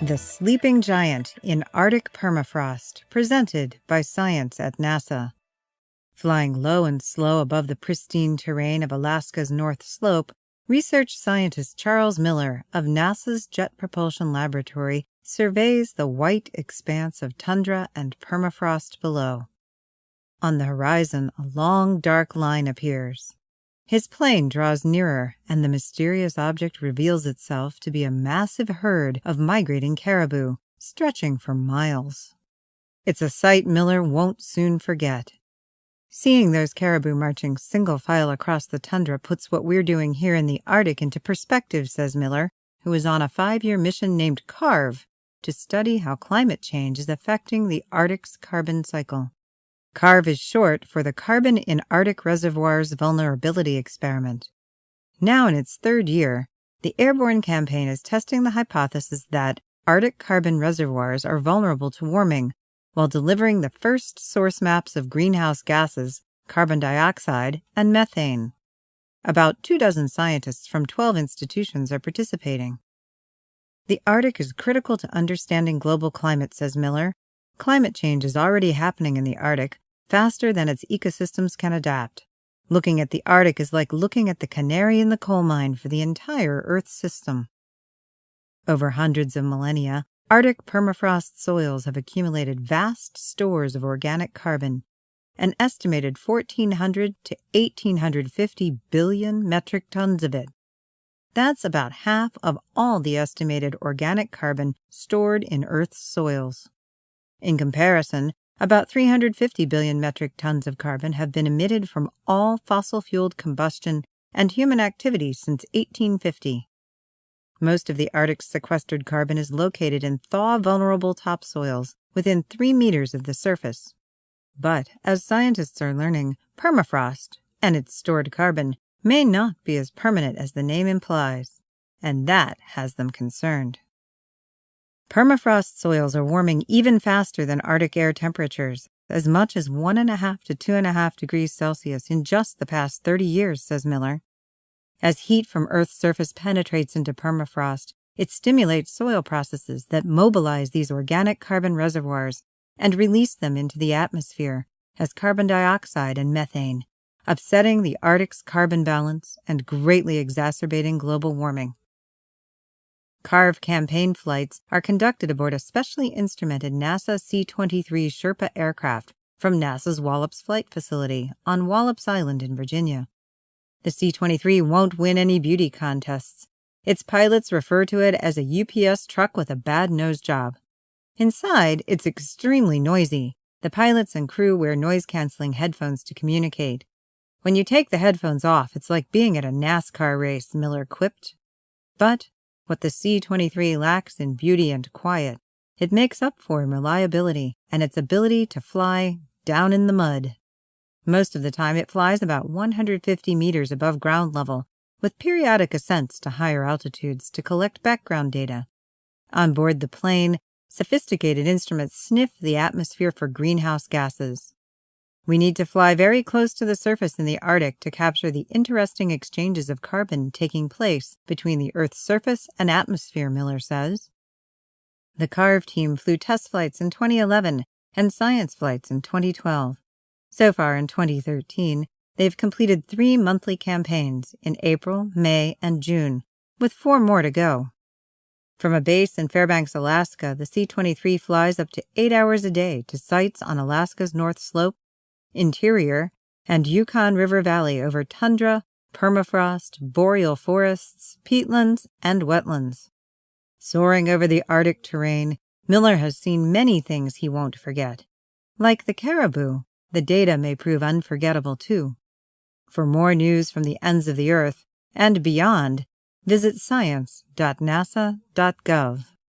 The Sleeping Giant in Arctic Permafrost, presented by Science at NASA. Flying low and slow above the pristine terrain of Alaska's North Slope, research scientist Charles Miller of NASA's Jet Propulsion Laboratory surveys the white expanse of tundra and permafrost below. On the horizon, a long, dark line appears. His plane draws nearer, and the mysterious object reveals itself to be a massive herd of migrating caribou, stretching for miles. It's a sight Miller won't soon forget. Seeing those caribou marching single file across the tundra puts what we're doing here in the Arctic into perspective, says Miller, who is on a 5-year mission named CARVE to study how climate change is affecting the Arctic's carbon cycle. CARVE is short for the Carbon in Arctic Reservoirs Vulnerability Experiment. Now in its 3rd year, the airborne campaign is testing the hypothesis that Arctic carbon reservoirs are vulnerable to warming, while delivering the first source maps of greenhouse gases, carbon dioxide, and methane. About 24 scientists from 12 institutions are participating. The Arctic is critical to understanding global climate, says Miller. Climate change is already happening in the Arctic, faster than its ecosystems can adapt. Looking at the Arctic is like looking at the canary in the coal mine for the entire Earth system. Over hundreds of millennia, Arctic permafrost soils have accumulated vast stores of organic carbon, an estimated 1,400 to 1,850 billion metric tons of it. That's about half of all the estimated organic carbon stored in Earth's soils. In comparison, about 350 billion metric tons of carbon have been emitted from all fossil-fueled combustion and human activity since 1850. Most of the Arctic's sequestered carbon is located in thaw-vulnerable topsoils within 3 meters of the surface. But, as scientists are learning, permafrost and its stored carbon may not be as permanent as the name implies, and that has them concerned. Permafrost soils are warming even faster than Arctic air temperatures, as much as 1.5 to 2.5 degrees Celsius in just the past 30 years, says Miller. As heat from Earth's surface penetrates into permafrost, it stimulates soil processes that mobilize these organic carbon reservoirs and release them into the atmosphere as carbon dioxide and methane, upsetting the Arctic's carbon balance and greatly exacerbating global warming. CARVE campaign flights are conducted aboard a specially instrumented NASA C-23 Sherpa aircraft from NASA's Wallops Flight Facility on Wallops Island in Virginia. The C-23 won't win any beauty contests. Its pilots refer to it as a UPS truck with a bad nose job. Inside, it's extremely noisy. The pilots and crew wear noise-canceling headphones to communicate. When you take the headphones off, it's like being at a NASCAR race, Miller quipped. But what the C-23 lacks in beauty and quiet, it makes up for in reliability and its ability to fly down in the mud. Most of the time it flies about 150 meters above ground level, with periodic ascents to higher altitudes to collect background data. On board the plane, sophisticated instruments sniff the atmosphere for greenhouse gases. We need to fly very close to the surface in the Arctic to capture the interesting exchanges of carbon taking place between the Earth's surface and atmosphere, Miller says. The CARVE team flew test flights in 2011 and science flights in 2012. So far in 2013, they've completed 3 monthly campaigns in April, May, and June, with 4 more to go. From a base in Fairbanks, Alaska, the C-23 flies up to 8 hours a day to sites on Alaska's North Slope, interior, and Yukon River Valley over tundra, permafrost, boreal forests, peatlands, and wetlands. Soaring over the Arctic terrain, Miller has seen many things he won't forget. Like the caribou, the data may prove unforgettable too. For more news from the ends of the Earth and beyond, visit science.nasa.gov.